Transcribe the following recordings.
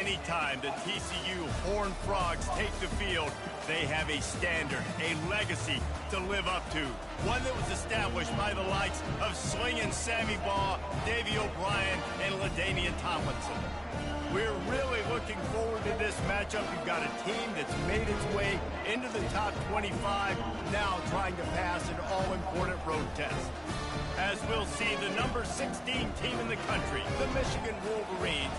Anytime the TCU Horned Frogs take the field, they have a standard, a legacy to live up to. One that was established by the likes of Slingin' Sammy Baugh, Davey O'Brien, and LaDainian Tomlinson. We're really looking forward to this matchup. You've got a team that's made its way into the top 25, now trying to pass an all-important road test. As we'll see, the number 16 team in the country, the Michigan Wolverines,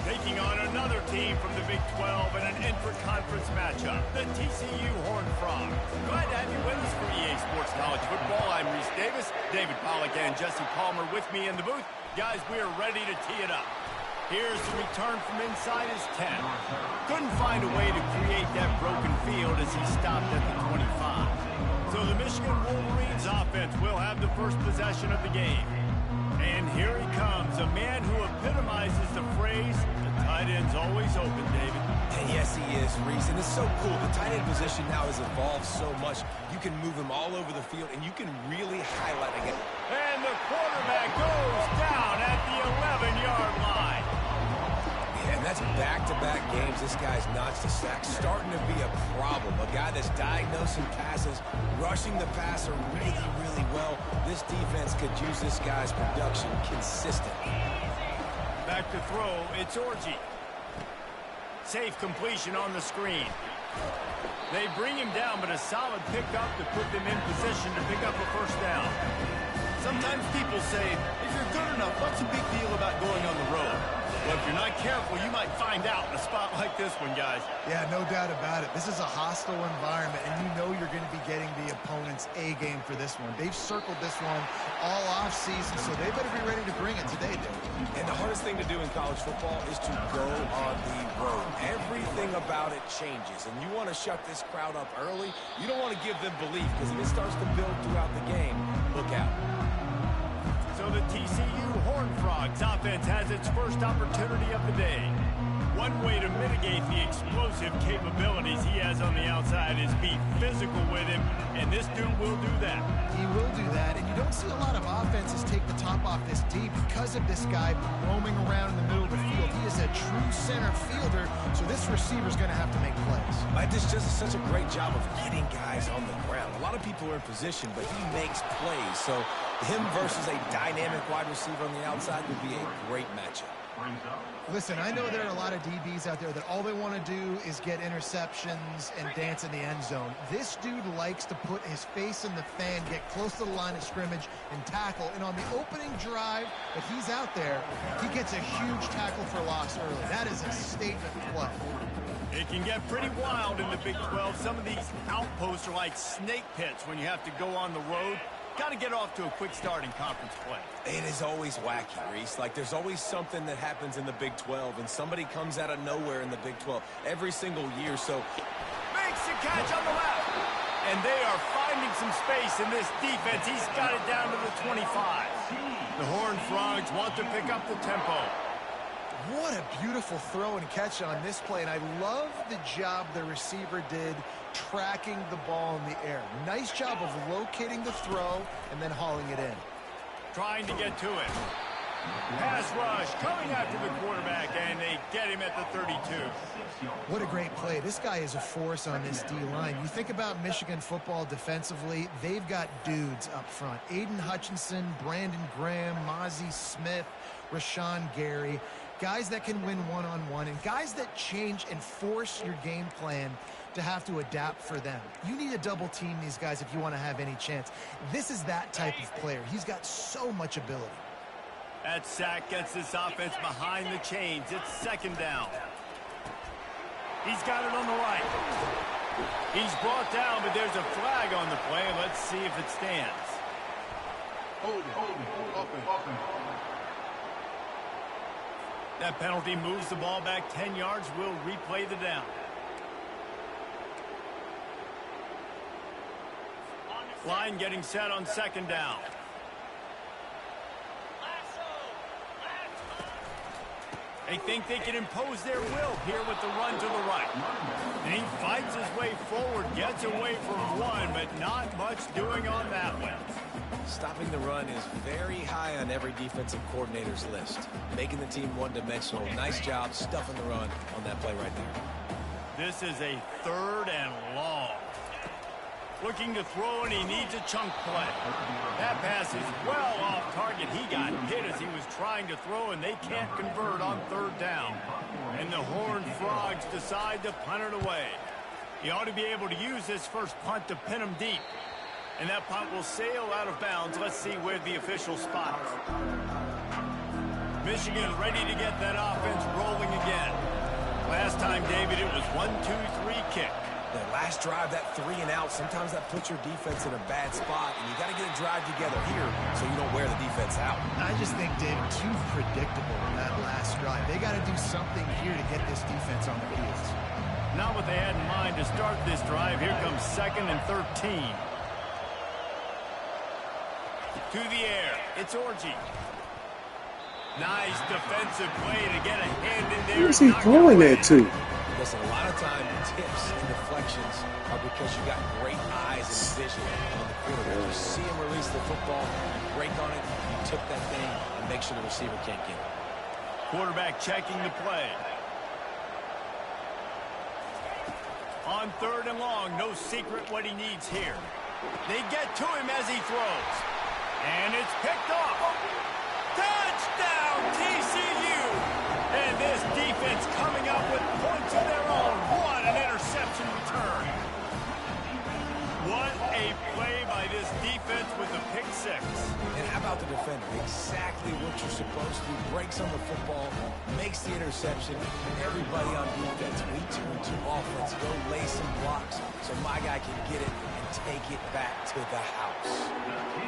taking on another team from the Big 12 in an intra-conference matchup, the TCU Horned Frogs. Glad to have you with us for EA Sports College Football. I'm Reese Davis, David Pollack and Jesse Palmer with me in the booth. Guys, we are ready to tee it up. Here's the return from inside his 10. Couldn't find a way to create that broken field as he stopped at the 25. So the Michigan Wolverines offense will have the first possession of the game. And here he comes, a man who epitomizes the phrase, the tight end's always open, David. And yes, he is, Reese, and it's so cool. The tight end position now has evolved so much. You can move him all over the field, and you can really highlight it. And the quarterback goes down at the 11-yard line. And that's back-to-back games. This guy's notched a sack, starting to be a problem. A guy that's diagnosing passes, rushing the passer really, really well. This defense could use this guy's production consistently. Back to throw, it's Orji. Safe completion on the screen. They bring him down, but a solid pickup to put them in position to pick up a first down. Sometimes people say, if you're good enough, what's the big deal about going on the road? Well, if you're not careful, you might find out in a spot like this one, guys. Yeah, no doubt about it. This is a hostile environment, and you know you're going to be getting the opponent's A-game for this one. They've circled this one all off-season, so they better be ready to bring it today, dude. And the hardest thing to do in college football is to go on the road. Everything about it changes, and you want to shut this crowd up early. You don't want to give them belief, because if it starts to build throughout the game, look out. So the TCU Horned Frogs offense has its first opportunity of the day. One way to mitigate the explosive capabilities he has on the outside is be physical with him, and this dude will do that. He will do that, and you don't see a lot of offenses take the top off this D because of this guy roaming around in the middle of the field. He is a true center fielder, so this receiver's going to have to make plays. This just is such a great job of getting guys on the ground. A lot of people are in position, but he makes plays, so him versus a dynamic wide receiver on the outside would be a great matchup. Listen, I know there are a lot of DBs out there that all they want to do is get interceptions and dance in the end zone. This dude likes to put his face in the fan, get close to the line of scrimmage, and tackle. And on the opening drive that he's out there, he gets a huge tackle for loss early. That is a statement play. It can get pretty wild in the Big 12. Some of these outposts are like snake pits when you have to go on the road. Got to get off to a quick start in conference play. It is always wacky, Reese. Like, there's always something that happens in the Big 12, and somebody comes out of nowhere in the Big 12 every single year. So makes the catch on the left. And they are finding some space in this defense. He's got it down to the 25. The Horned Frogs want to pick up the tempo. What a beautiful throw and catch on this play, and I love the job the receiver did tracking the ball in the air. Nice job of locating the throw and then hauling it in. Trying to get to it. Pass rush coming after the quarterback, and they get him at the 32. What a great play. This guy is a force on this D-line. You think about Michigan football defensively, they've got dudes up front. Aiden Hutchinson, Brandon Graham, Mozzie Smith, Rashawn Gary. Guys that can win one-on-one, and guys that change and force your game plan to have to adapt for them. You need to double team these guys if you want to have any chance. This is that type of player. He's got so much ability. That sack gets this offense behind the chains. It's second down. He's got it on the right. He's brought down, but there's a flag on the play. Let's see if it stands. Hold it. That penalty moves the ball back 10 yards. We'll replay the down. Line getting set on second down. They think they can impose their will here with the run to the right. And he fights his way forward, gets away from one, but not much doing on that one. Stopping the run is very high on every defensive coordinator's list. Making the team one-dimensional. Nice job stuffing the run on that play right there. This is a 3rd and long. Looking to throw, and he needs a chunk play. That pass is well off target. He got hit as he was trying to throw, and they can't convert on 3rd down. And the Horned Frogs decide to punt it away. He ought to be able to use this first punt to pin him deep. And that punt will sail out of bounds. Let's see where the official spot it. Michigan ready to get that offense rolling again. Last time, David, it was 1-2-3 kick. That last drive, that 3 and out, sometimes that puts your defense in a bad spot, and you got to get a drive together here so you don't wear the defense out. I just think, David, too predictable in that last drive. They got to do something here to get this defense on their heels. Not what they had in mind to start this drive. Here comes 2nd and 13. To the air, it's Orji. Nice defensive play to get a hand in there. Who's he throwing that to? Listen, a lot of time tips and deflections are because you got great eyes and vision on the quarterback. You see him release the football, you break on it, you tip that thing, and make sure the receiver can't get it. Quarterback checking the play. On 3rd and long, no secret what he needs here. They get to him as he throws. And it's picked off. Touchdown, TCU! And this defense coming up with points of their own. What an interception return. What a play by this defense with a pick 6. And how about the defender? Exactly what you're supposed to. Breaks on the football, makes the interception. Everybody on defense, we turn to offense. Go lay some blocks so my guy can get it and take it back to the house.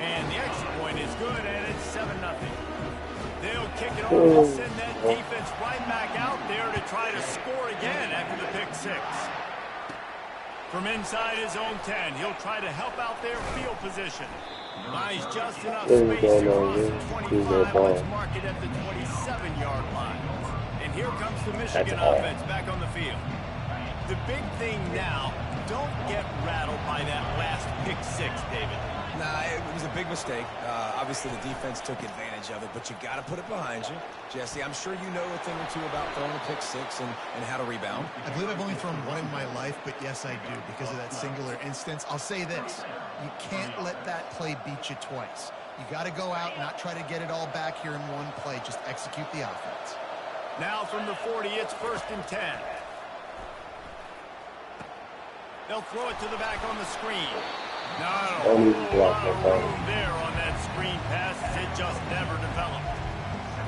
And the extra point is good, and it's 7-0. They'll kick it off and send that defense right back out there to try to score again after the pick 6. From inside his own 10, he'll try to help out their field position. Buys just enough space to cross the 25. Let's mark it at the 27-yard line. And here comes the Michigan offense back on the field. The big thing now, don't get rattled by that last pick 6, David. Nah, it was a big mistake. Obviously, the defense took advantage of it, but you got to put it behind you. Jesse, I'm sure you know a thing or two about throwing a pick 6 and how to rebound. I believe I've only thrown one in my life, but yes, I do, because of that singular instance. I'll say this. You can't let that play beat you twice. You got to go out and not try to get it all back here in one play. Just execute the offense. Now from the 40, it's 1st and 10. They'll throw it to the back on the screen. Not a whole lot of room there on that screen pass. It just never developed.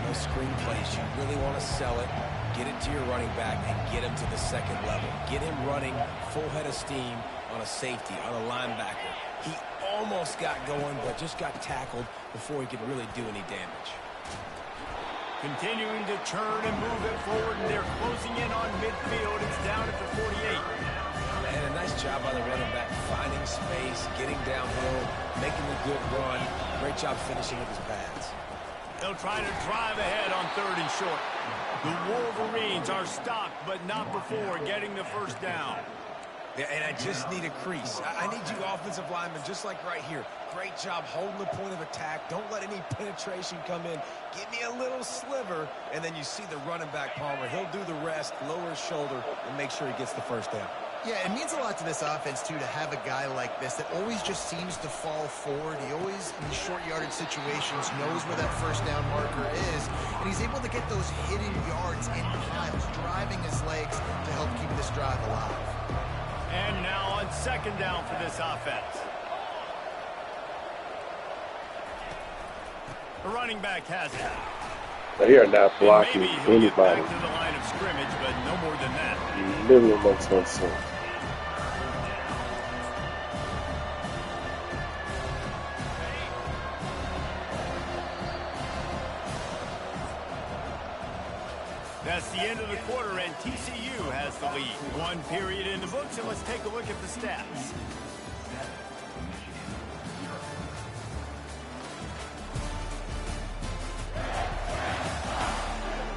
Those screen plays, you really want to sell it, get it to your running back, and get him to the 2nd level. Get him running full head of steam on a safety, on a linebacker. He almost got going, but just got tackled before he could really do any damage. Continuing to turn and move it forward, and they're closing in on midfield. It's down at the 48. And a nice job by the running back, finding space, getting downhill, making a good run. Great job finishing with his pads. They'll try to drive ahead on 3rd and short. The Wolverines are stopped, but not before getting the 1st down. Yeah, and I just need a crease. I need you offensive linemen, just like right here. Great job holding the point of attack. Don't let any penetration come in. Give me a little sliver, and then you see the running back, Palmer. He'll do the rest, lower his shoulder, and make sure he gets the 1st down. Yeah, it means a lot to this offense, too, to have a guy like this that always just seems to fall forward. He always, in these short yardage situations, knows where that 1st down marker is, and he's able to get those hidden yards in piles, driving his legs to help keep this drive alive. And now on 2nd down for this offense. The running back has it. They are not blocking Maybe he'll get anybody. back to the line of scrimmage, but no more than that. Literally makes no sense. That's the end of the quarter, and TCU has the lead. 1 period in the books, and let's take a look at the stats.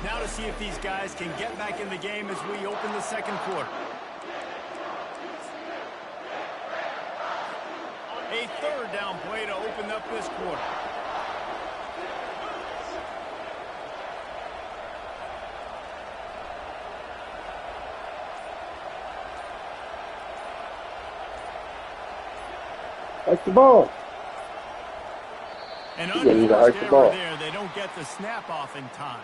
Now to see if these guys can get back in the game as we open the 2nd quarter. A a third down play to open up this quarter. Hike the ball. And You need under to hike forced the error ball. there, they don't get the snap off in time.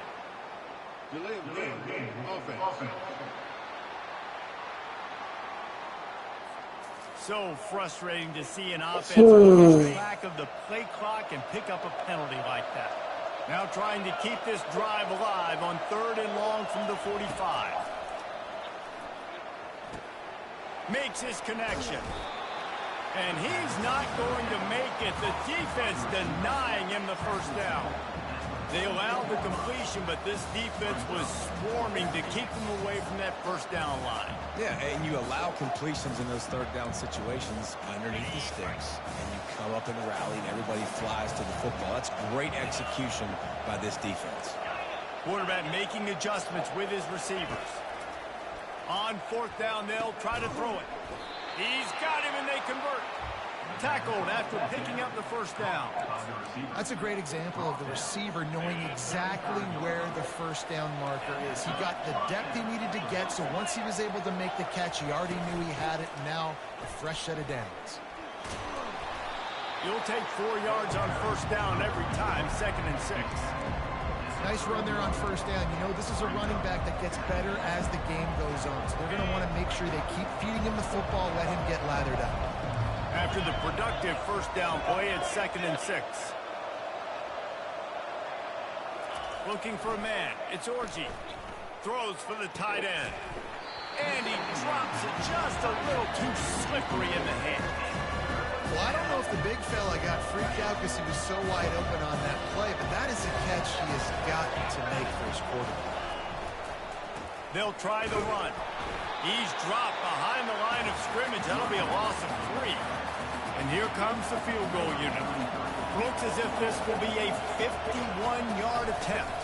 So frustrating to see an offense lose track of the play clock and pick up a penalty like that. Now trying to keep this drive alive on 3rd and long from the 45. Makes his connection. And he's not going to make it. The defense denying him the first down. They allowed the completion, but this defense was swarming to keep them away from that first down line. Yeah, and you allow completions in those third down situations underneath the sticks, and you come up in the rally, and everybody flies to the football. That's great execution by this defense. Quarterback making adjustments with his receivers. On 4th down, they'll try to throw it. He's got him, and they convert. Tackled after picking up the first down. That's a great example of the receiver knowing exactly where the first down marker is. He got the depth he needed to get, so once he was able to make the catch, he already knew he had it, and now a fresh set of downs. You'll take 4 yards on first down every time, 2nd and 6. Nice run there on first down. You know, this is a running back that gets better as the game goes on, so they're going to want to make sure they keep feeding him the football, let him get lathered up. After the productive first down play, it's 2nd and 6. Looking for a man. It's Orji. Throws for the tight end. And he drops it just a little too slippery in the hand. Well, I don't know if the big fella got freaked out because he was so wide open on that play, but that is a catch he has got to make for his quarterback. They'll try the run. He's dropped behind the line of scrimmage. That'll be a loss of 3. And here comes the field goal unit. Looks as if this will be a 51-yard attempt.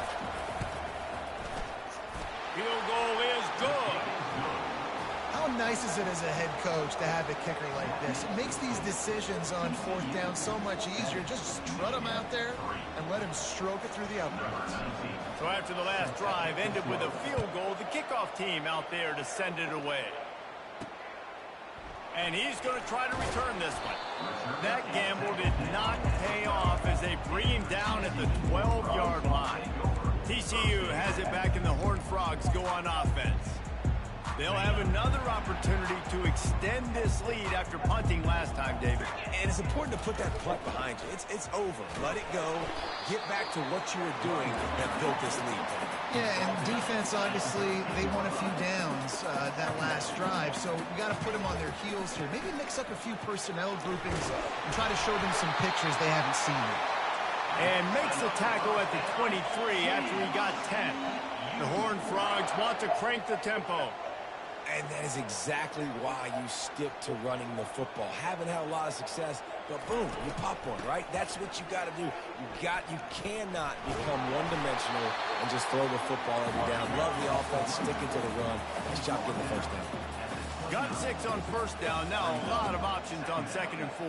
Field goal is good. How nice is it as a head coach to have a kicker like this? It makes these decisions on 4th down so much easier. Just strut him out there and let him stroke it through the uprights. So after the last drive ended with a field goal, the kickoff team out there to send it away. And he's going to try to return this one. That gamble did not pay off as they bring him down at the 12-yard line. TCU has it back in the Horned Frogs go on offense. They'll have another opportunity to extend this lead after punting last time, David. And it's important to put that punt behind you. It's over. Let it go. Get back to what you were doing that built this lead. Yeah, and defense, obviously, they won a few downs that last drive, so you got to put them on their heels here. Maybe mix up a few personnel groupings and try to show them some pictures they haven't seen yet. And makes the tackle at the 23 after he got 10. The Horned Frogs want to crank the tempo. And that is exactly why you stick to running the football. Haven't had a lot of success, but boom, you pop one, right? That's what you got to do. You cannot become one-dimensional and just throw the football every down. Love the offense, sticking to the run. Nice job getting the first down. Got 6 on first down. Now a lot of options on 2nd and 4.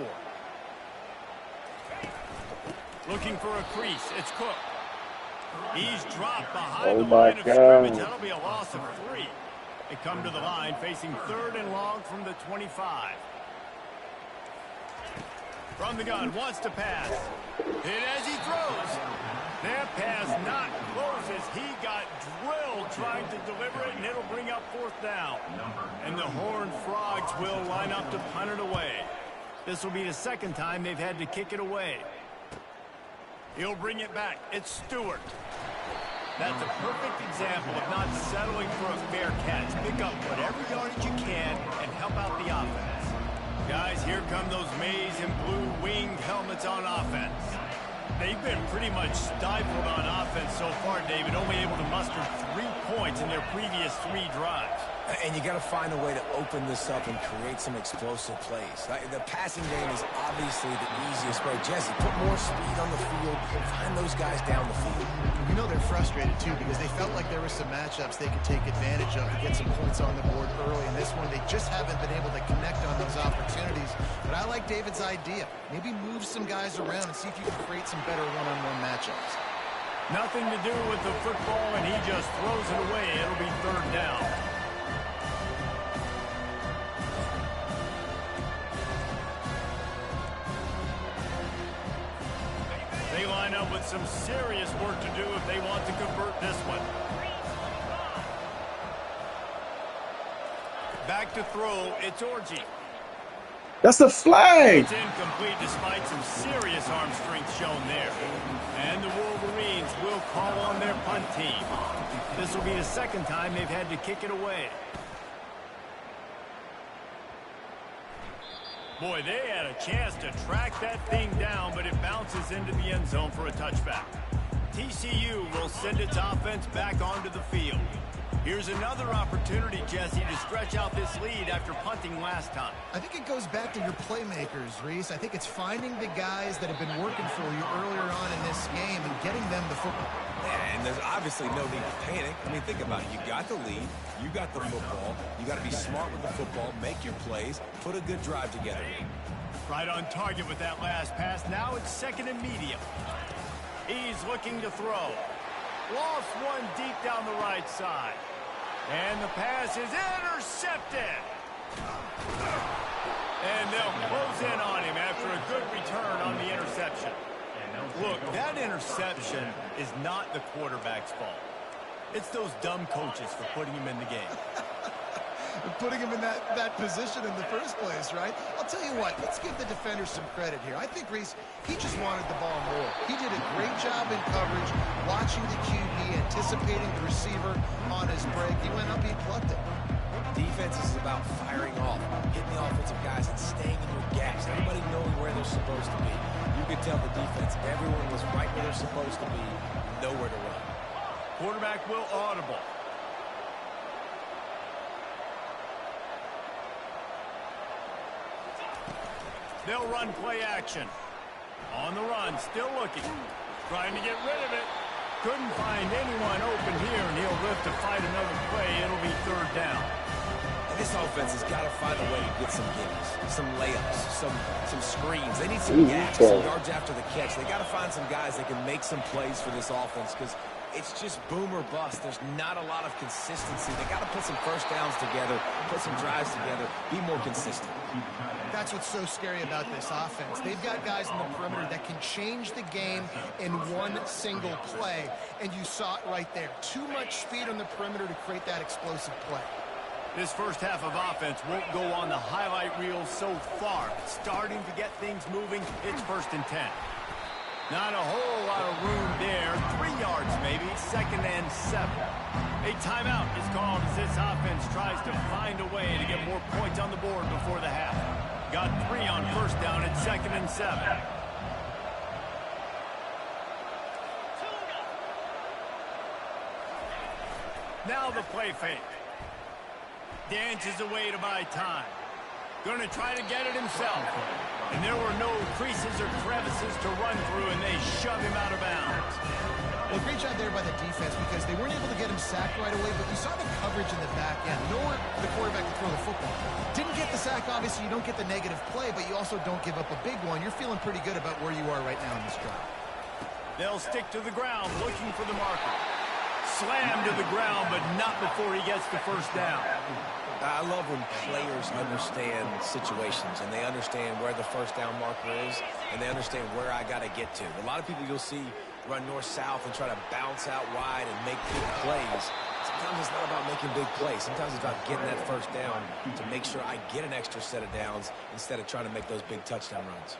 Looking for a crease. It's Cook. He's dropped behind the line of scrimmage. That'll be a loss of 3. They come to the line facing 3rd and long from the 25. From the gun, wants to pass. Hit as he throws. That pass not close as he got drilled trying to deliver it, and it'll bring up 4th down. And the Horned Frogs will line up to punt it away. This will be the 2nd time they've had to kick it away. He'll bring it back. It's Stewart. That's a perfect example of not settling for a fair catch. Pick up whatever yardage you can and help out the offense. Guys, here come those maize and blue winged helmets on offense. They've been pretty much stifled on offense so far, David, only able to muster 3 points in their previous 3 drives. And you got to find a way to open this up and create some explosive plays. The passing game is obviously the easiest way. Jesse, put more speed on the field. Find those guys down the field. You know they're frustrated, too, because they felt like there were some matchups they could take advantage of to get some points on the board early. In this one, they just haven't been able to connect on those opportunities. But I like David's idea. Maybe move some guys around and see if you can create some better one-on-one matchups. Nothing to do with the football, and he just throws it away. It'll be third down. They line up with some serious work to do if they want to convert this one. Back to throw, it's Orji. That's a flag. It's incomplete despite some serious arm strength shown there. And the Wolverines will call on their punt team. This will be the second time they've had to kick it away. Boy, they had a chance to track that thing down, but it bounces into the end zone for a touchback. TCU will send its offense back onto the field. Here's another opportunity, Jesse, to stretch out this lead after punting last time. I think it goes back to your playmakers, Reese. I think it's finding the guys that have been working for you earlier on in this game and getting them the football. Yeah, and there's obviously no need to panic. I mean, think about it. You got the lead. You got the football. You got to be smart with the football. Make your plays. Put a good drive together. Right on target with that last pass. Now it's second and medium. He's looking to throw. Lost one deep down the right side. And the pass is intercepted. And they'll close in on him after a good return on the interception. Look, that interception is not the quarterback's fault. It's those dumb coaches for putting him in the game. Putting him in that position in the first place, right? I'll tell you what, let's give the defender some credit here. I think, Reese, he just wanted the ball more. He did a great job in coverage, watching the QB, anticipating the receiver on his break. He went up, he plucked it. Defense is about firing off, hitting the offensive guys, and staying in your gaps. Everybody knowing where they're supposed to be. You could tell the defense, everyone was right where they're supposed to be, nowhere to run. Quarterback will audible. They'll run play action. On the run, still looking. Trying to get rid of it. Couldn't find anyone open here, and he'll live to fight another play. It'll be third down. And this offense has got to find a way to get some gimmies, some layups, some screens. They need some gaps, some yards after the catch. They got to find some guys that can make some plays for this offense because it's just boom or bust. There's not a lot of consistency. They got to put some first downs together, put some drives together, be more consistent. That's what's so scary about this offense. They've got guys in the perimeter that can change the game in one single play, and you saw it right there. Too much speed on the perimeter to create that explosive play. This first half of offense won't go on the highlight reel so far. Starting to get things moving, it's 1st and 10. Not a whole lot of room there. 3 yards maybe, 2nd and 7. A timeout is called as this offense tries to find a way to get more points on the board before the half. Got 3 on 1st down at 2nd and 7. Now the play fake. Dances away to buy time. Going to try to get it himself. And there were no creases or crevices to run through, and they shove him out of bounds. Well, great job there by the defense because they weren't able to get him sacked right away, but you saw the coverage in the back end. Nowhere for the quarterback to throw the football. Didn't get the sack, obviously. You don't get the negative play, but you also don't give up a big one. You're feeling pretty good about where you are right now in this drive. They'll stick to the ground, looking for the marker. Slammed to the ground, but not before he gets the first down. I love when players understand situations and they understand where the first down marker is and they understand where I got to get to. A lot of people you'll see run north-south and try to bounce out wide and make big plays. Sometimes it's not about making big plays. Sometimes it's about getting that first down to make sure I get an extra set of downs instead of trying to make those big touchdown runs.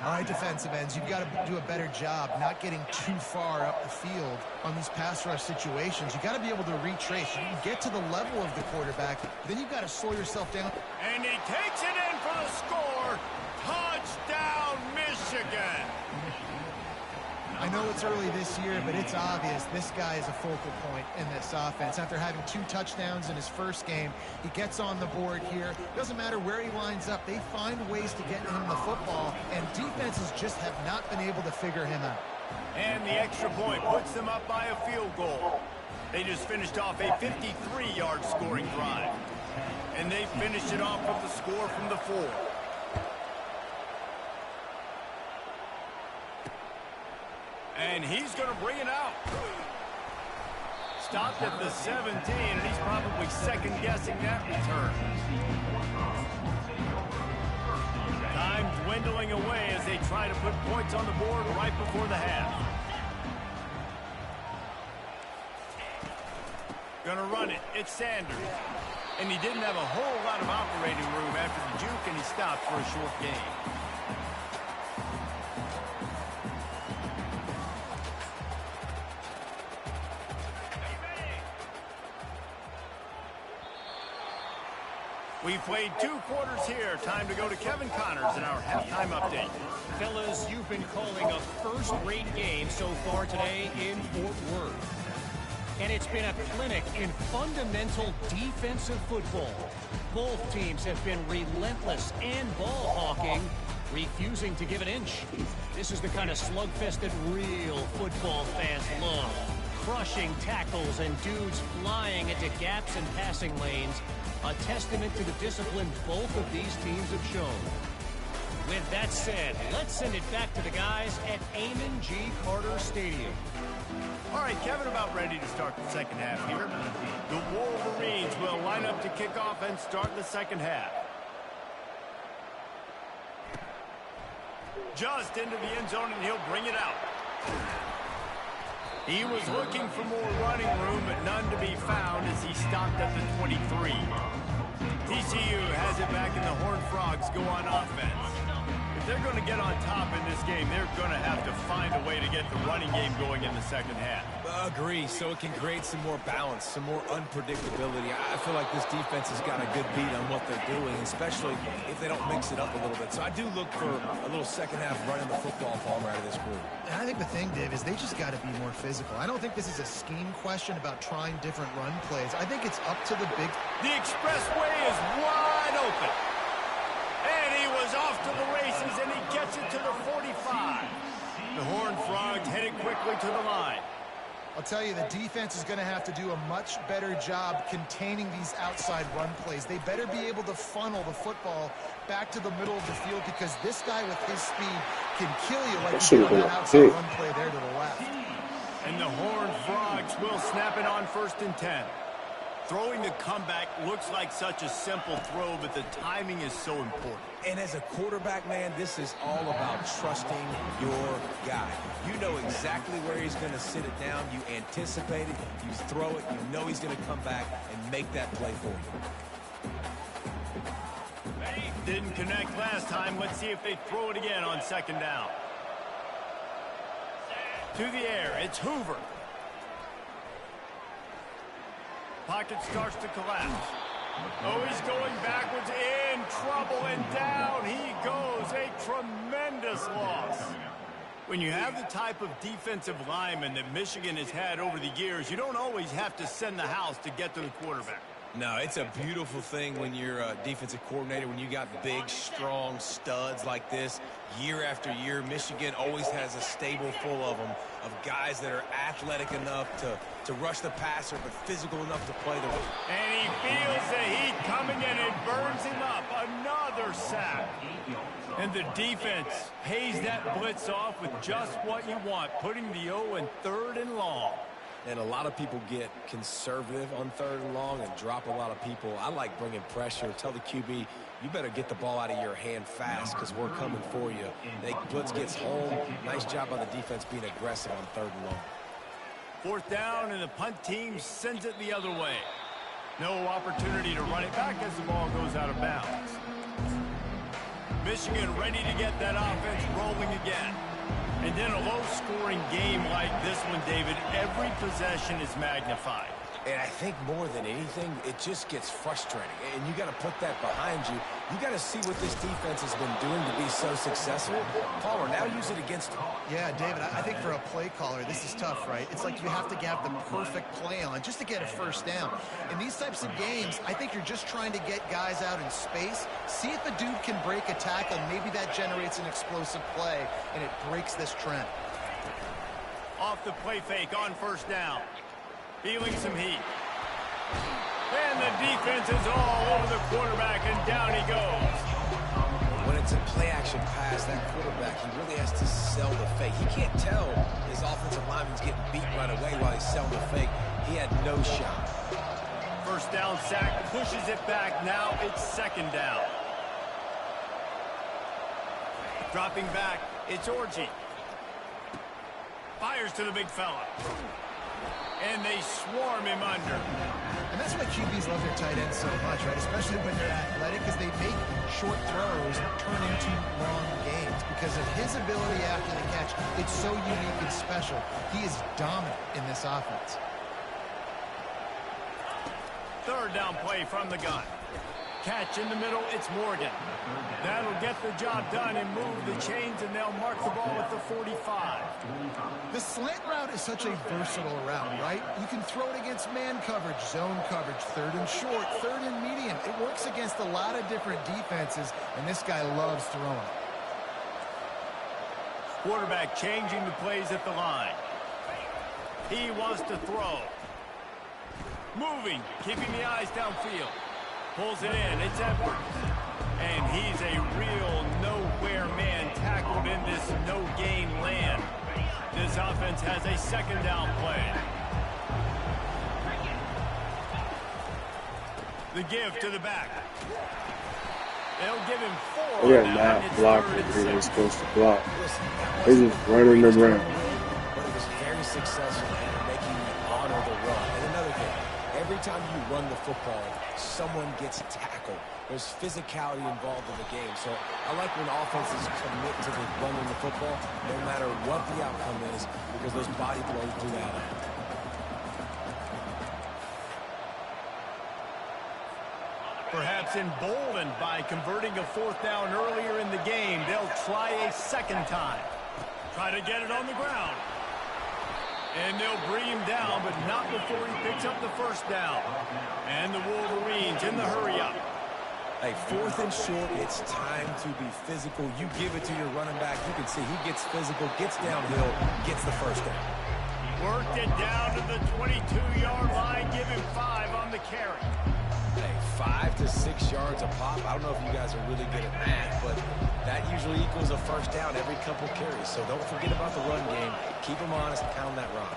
All right, defensive ends, you've got to do a better job not getting too far up the field on these pass rush situations. You've got to be able to retrace. You can get to the level of the quarterback, then you've got to slow yourself down. And he takes it in for the score. Touchdown, Michigan. I know it's early this year, but it's obvious this guy is a focal point in this offense. After having 2 touchdowns in his first game, he gets on the board here. Doesn't matter where he lines up, they find ways to get him the football, and defenses just have not been able to figure him out. And the extra point puts them up by a field goal. They just finished off a 53-yard scoring drive. And they finished it off with the score from the 4. And he's going to bring it out. Stopped at the 17, and he's probably second-guessing that return. Time dwindling away as they try to put points on the board right before the half. Gonna run it. It's Sanders. And he didn't have a whole lot of operating room after the juke, and he stopped for a short gain. We've played 2 quarters here. Time to go to Kevin Connors in our halftime update. Fellas, you've been calling a first-rate game so far today in Fort Worth. And it's been a clinic in fundamental defensive football. Both teams have been relentless and ball-hawking, refusing to give an inch. This is the kind of slugfest that real football fans love. Crushing tackles and dudes flying into gaps and passing lanes. A testament to the discipline both of these teams have shown. With that said, let's send it back to the guys at Amon G. Carter Stadium. All right, Kevin, about ready to start the second half here. The Wolverines will line up to kick off and start the second half. Just into the end zone, and he'll bring it out. He was looking for more running room, but none to be found as he stopped at the 23. TCU has it back, and the Horned Frogs go on offense. If they're going to get on top in this game, they're going to have to find a way to get the running game going in the second half. Agree, so it can create some more balance, some more unpredictability. I feel like this defense has got a good beat on what they're doing, especially if they don't mix it up a little bit. So I do look for a little second half running the football farm out of this group. And I think the thing, Dave, is they just got to be more physical. I don't think this is a scheme question about trying different run plays. I think it's up to the big... The expressway is wide open. And he was off to the races, and he gets it to the 45. The Horned Frogs headed quickly to the line. I'll tell you, the defense is going to have to do a much better job containing these outside run plays. They better be able to funnel the football back to the middle of the field, because this guy with his speed can kill you like he did on that outside run play there to the left. And the Horned Frogs will snap it on 1st and 10. Throwing the comeback looks like such a simple throw, but the timing is so important. And as a quarterback, man, this is all about trusting your guy. You know exactly where he's going to sit it down. You anticipate it. You throw it. You know he's going to come back and make that play for you. Didn't connect last time. Let's see if they throw it again on 2nd down. To the air, it's Hoover. Pocket starts to collapse. Oh, he's going backwards, in trouble, and down he goes. A tremendous loss. When you have the type of defensive lineman that Michigan has had over the years, you don't always have to send the house to get to the quarterback. No, it's a beautiful thing when you're a defensive coordinator, when you got big, strong studs like this. Year after year, Michigan always has a stable full of them, of guys that are athletic enough to rush the passer, but physical enough to play the run. And he feels the heat coming in and burns him up. Another sack. And the defense pays that blitz off with just what you want, putting the O in 3rd and long. And a lot of people get conservative on 3rd and long and drop a lot of people. I like bringing pressure. Tell the QB, you better get the ball out of your hand fast because we're coming for you. They blitz gets home. Nice job by the defense being aggressive on 3rd and long. 4th down, and the punt team sends it the other way. No opportunity to run it back as the ball goes out of bounds. Michigan ready to get that offense rolling again. And then a low-scoring game like this one, David, every possession is magnified. And I think more than anything, it just gets frustrating. And you got to put that behind you. You got to see what this defense has been doing to be so successful. Palmer, now use it against them. Yeah, David, I think for a play caller, this is tough, right? It's like you have to have the perfect play on just to get a first down. In these types of games, I think you're just trying to get guys out in space, see if a dude can break a tackle. Maybe that generates an explosive play, and it breaks this trend. Off the play fake on first down. Feeling some heat. And the defense is all over the quarterback, and down he goes. When it's a play-action pass, that quarterback, he really has to sell the fake. He can't tell his offensive lineman's getting beat right away while he's selling the fake. He had no shot. First down sack, pushes it back. Now it's second down. Dropping back, it's Orji. Fires to the big fella. And they swarm him under. And that's why QBs love their tight ends so much, right? Especially when they're athletic, because they make short throws turn into long games. Because of his ability after the catch, it's so unique and special. He is dominant in this offense. Third down play from the gun. Catch in the middle, it's Morgan. That'll get the job done and move the chains, and they'll mark the ball at the 45. The slant route is such a versatile route, right? You can throw it against man coverage, zone coverage, third and short, third and medium. It works against a lot of different defenses, and this guy loves throwing. Quarterback changing the plays at the line. He wants to throw. Moving, keeping the eyes downfield. Pulls it in, it's Edwards. And he's a real nowhere man tackled in this no-gain land. This offense has a second down play. The give to the back. They'll give him 4. They are not blocking who they're supposed to block. They just running the ground. But it was very successful in making you honor the run. And another thing, every time you run the football, someone gets tackled. There's physicality involved in the game. So I like when offenses commit to the running the football, no matter what the outcome is, because those body blows do that. Perhaps emboldened by converting a fourth down earlier in the game, they'll try a second time. Try to get it on the ground. And they'll bring him down, but not before he picks up the first down. And the Wolverines in the hurry-up. Hey, fourth and short, it's time to be physical. You give it to your running back. You can see he gets physical, gets downhill, gets the first down. Worked it down to the 22-yard line. Give him 5 on the carry. Hey, 5 to 6 yards a pop. I don't know if you guys are really good at math, but that usually equals a first down every couple carries. So don't forget about the run game. Keep them honest, pound that rock.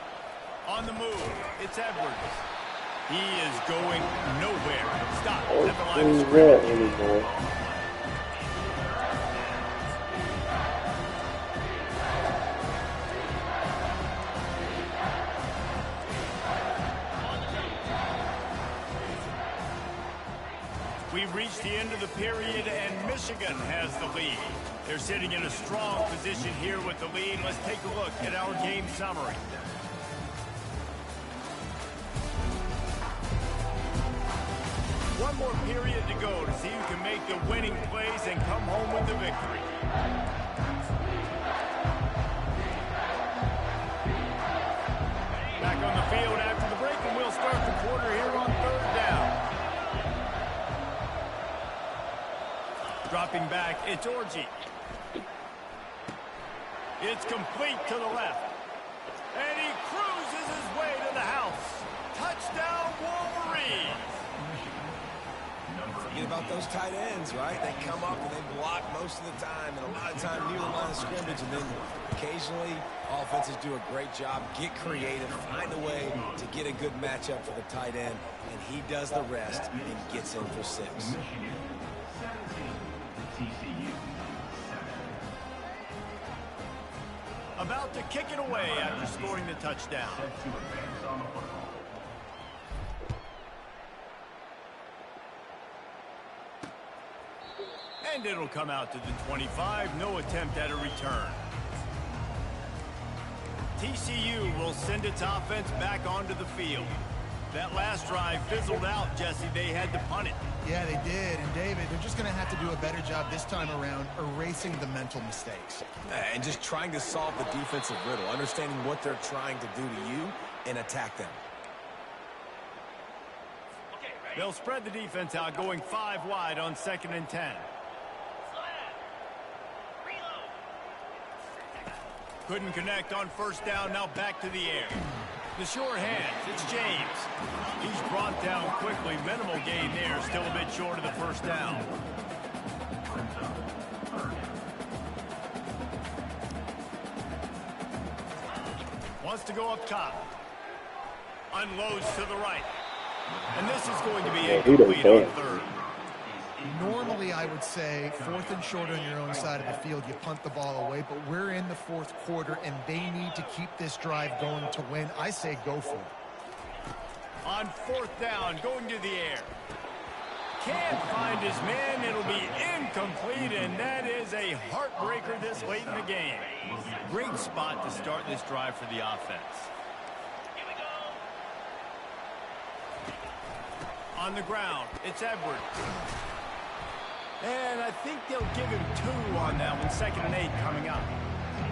On the move, it's Edwards. He is going nowhere. Stop at the line of scrimmage. Anymore. We've reached the end of the period, and Michigan has the lead. They're sitting in a strong position here with the lead. Let's take a look at our game summary. One more period to go to see who can make the winning plays and come home with the victory. Back on the field after the break, and we'll start the quarter here on third down. Dropping back, it's Orji. It's complete to the left. And he cruises his way to the house. Touchdown, Wolverines! Forget about those tight ends, right? They come up and they block most of the time, and a lot of time near the line of scrimmage, and then occasionally offenses do a great job, get creative, find a way to get a good matchup for the tight end, and he does the rest and gets in for 6. About to kick it away after scoring the touchdown. And it'll come out to the 25. No attempt at a return. TCU will send its offense back onto the field. That last drive fizzled out, Jesse. They had to punt it. Yeah, they did. And, David, they're just going to have to do a better job this time around erasing the mental mistakes. And just trying to solve the defensive riddle, understanding what they're trying to do to you and attack them. They'll spread the defense out, going 5 wide on 2nd and 10. Couldn't connect on 1st down, now back to the air. The sure hands, it's James. He's brought down quickly, minimal gain there, still a bit short of the 1st down. Wants to go up top. Unloads to the right. And this is going to be incomplete on 3rd. Normally, I would say 4th and short on your own side of the field, you punt the ball away, but we're in the 4th quarter, and they need to keep this drive going to win. I say go for it. On 4th down, going to the air. Can't find his man. It'll be incomplete, and that is a heartbreaker this late in the game. Great spot to start this drive for the offense. On the ground, it's Edwards. And I think they'll give him 2 on that one. 2nd and 8 coming up.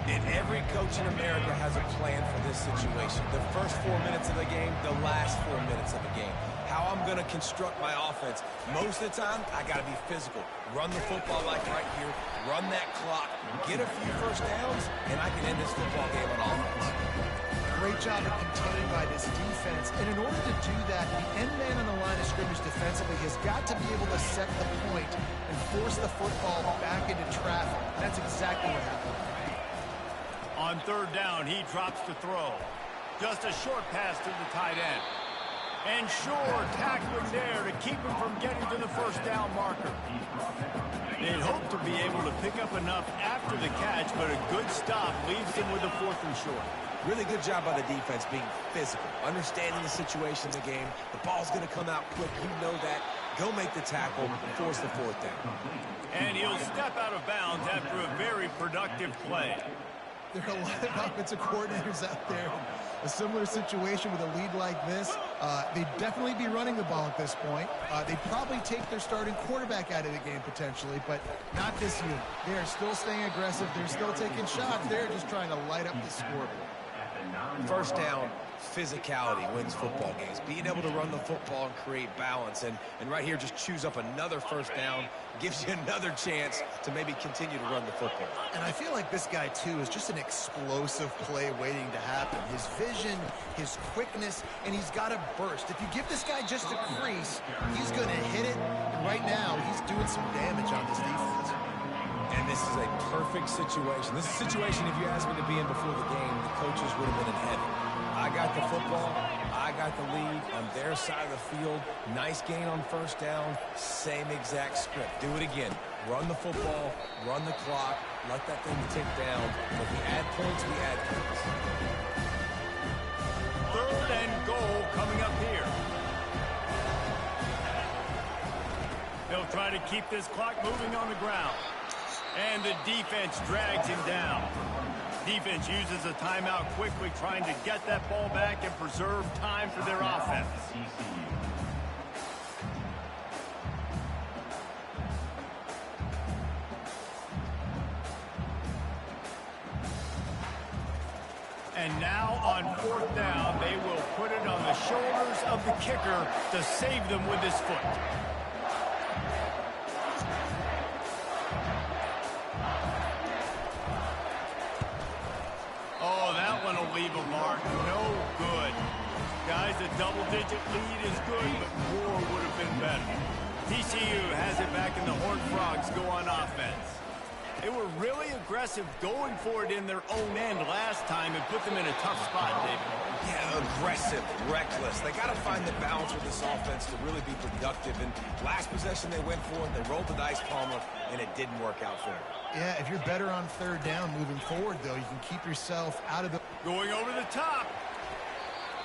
And every coach in America has a plan for this situation. The first 4 minutes of the game, the last 4 minutes of the game. How I'm going to construct my offense. Most of the time, I got to be physical. Run the football like right here. Run that clock. Get a few 1st downs, and I can end this football game on offense. Great job of containing by this defense. And in order to do that, the end man on the line of scrimmage defensively has got to be able to set the point and force the football back into traffic. That's exactly what happened. On 3rd down, he drops to throw. Just a short pass to the tight end. And sure, tackling there to keep him from getting to the 1st down marker. They'd hope to be able to pick up enough after the catch, but a good stop leaves them with a 4th and short. Really good job by the defense being physical, understanding the situation in the game. The ball's going to come out quick. You know that. Go make the tackle and force the 4th down. And he'll step out of bounds after a very productive play. There are a lot of offensive coordinators out there. A similar situation with a lead like this. They'd definitely be running the ball at this point. They'd probably take their starting quarterback out of the game potentially, but not this unit. They are still staying aggressive. They're still taking shots. They're just trying to light up the scoreboard. 1st down, physicality wins football games. Being able to run the football and create balance. And right here, just choose up another 1st down. Gives you another chance to maybe continue to run the football. And I feel like this guy, too, is just an explosive play waiting to happen. His vision, his quickness, and he's got a burst. If you give this guy just a crease, he's going to hit it. And right now, he's doing some damage on this defense. And this is a perfect situation. This is a situation, if you asked me to be in before the game, the coaches would have been in heaven. I got the football. I got the lead on their side of the field. Nice gain on 1st down. Same exact script. Do it again. Run the football. Run the clock. Let that thing tick down. If we add points, we add points. 3rd and goal coming up here. They'll try to keep this clock moving on the ground. And the defense drags him down. Defense uses a timeout quickly, trying to get that ball back and preserve time for their offense. And now on 4th down, they will put it on the shoulders of the kicker to save them with his foot. Leave a mark. No good. Guys, a double-digit lead is good, but more would have been better. TCU has it back, and the Horned Frogs go on offense. They were really aggressive going for it in their own end last time and put them in a tough spot, David. Yeah, aggressive, reckless. They got to find the balance with this offense to really be productive. And last possession they went for it, they rolled the dice, Palmer, and it didn't work out for them. Yeah, if you're better on 3rd down moving forward, though, you can keep yourself out of the... Going over the top.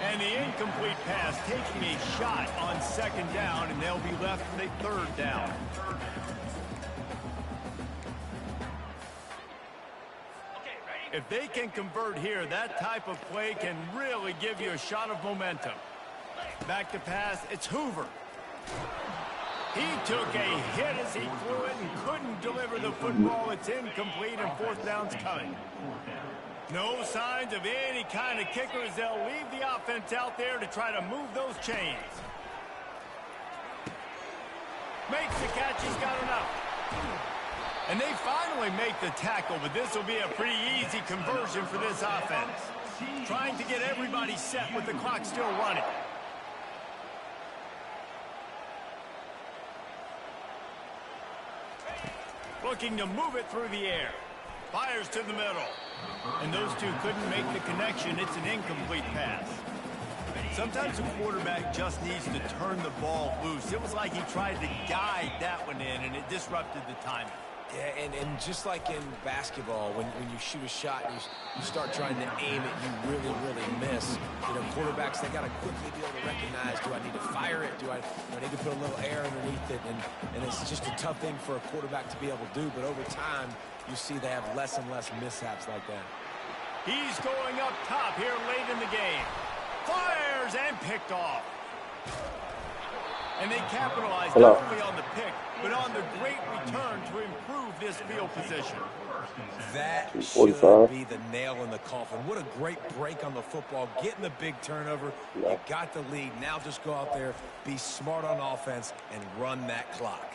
And the incomplete pass taking a shot on 2nd down, and they'll be left with a 3rd down. If they can convert here, that type of play can really give you a shot of momentum. Back to pass, it's Hoover. He took a hit as he threw it and couldn't deliver the football. It's incomplete and fourth down's coming. No signs of any kind of kickers. They'll leave the offense out there to try to move those chains. Makes the catch. He's got enough. And they finally make the tackle, but this will be a pretty easy conversion for this offense. Trying to get everybody set with the clock still running. Looking to move it through the air. Fires to the middle. And those two couldn't make the connection. It's an incomplete pass. Sometimes a quarterback just needs to turn the ball loose. It was like he tried to guide that one in, and it disrupted the timing. Yeah, and just like in basketball, when you shoot a shot and you start trying to aim it, you really, really miss. You know, quarterbacks, they got to quickly be able to recognize, do I need to fire it? Do I need to put a little air underneath it? And it's just a tough thing for a quarterback to be able to do. But over time, you see they have less and less mishaps like that. He's going up top here late in the game. Fires and picked off. And they capitalized not only on the pick, but on the great return to improve this field position. That should be the nail in the coffin. What a great break on the football. Getting the big turnover. You got the lead. Now just go out there, be smart on offense, and run that clock.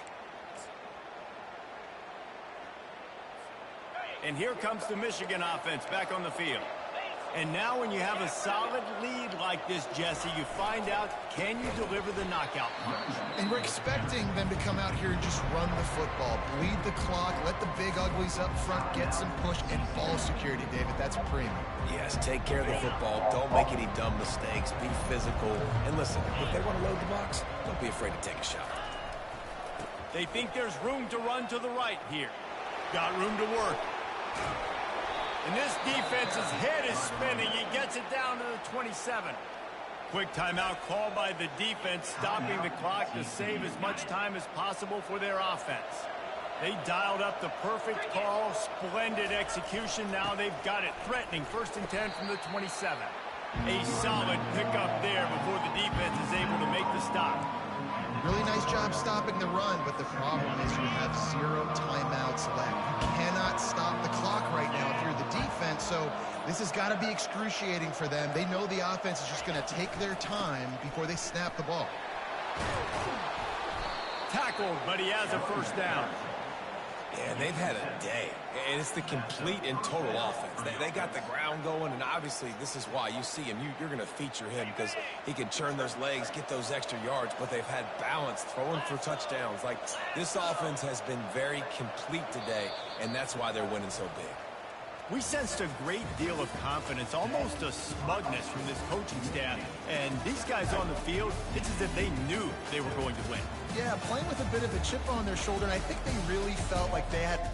And here comes the Michigan offense back on the field. And now when you have a solid lead like this, Jesse, you find out, can you deliver the knockout punch? And we're expecting them to come out here and just run the football, bleed the clock, let the big uglies up front get some push, and ball security, David. That's premium. Yes, take care of the football. Don't make any dumb mistakes. Be physical. And listen, if they want to load the box, don't be afraid to take a shot. They think there's room to run to the right here. Got room to work. And this defense's head is spinning. He gets it down to the 27. Quick timeout called by the defense, stopping the clock to save as much time as possible for their offense. They dialed up the perfect call, splendid execution. Now they've got it threatening. 1st and 10 from the 27. A solid pickup there before the defense is able to make the stop. Really nice job stopping the run, but the problem is you have 0 timeouts left. You cannot stop the clock right now if you're the defense, so this has got to be excruciating for them. They know the offense is just going to take their time before they snap the ball. Tackled, but he has a 1st down. Yeah, they've had a day, and it's the complete and total offense. They got the ground going, and obviously this is why you see him. You're going to feature him because he can churn those legs, get those extra yards, but they've had balance, throwing for touchdowns. Like, this offense has been very complete today, and that's why they're winning so big. We sensed a great deal of confidence, almost a smugness from this coaching staff. And these guys on the field, it's as if they knew they were going to win. Yeah, playing with a bit of a chip on their shoulder, and I think they really felt like they had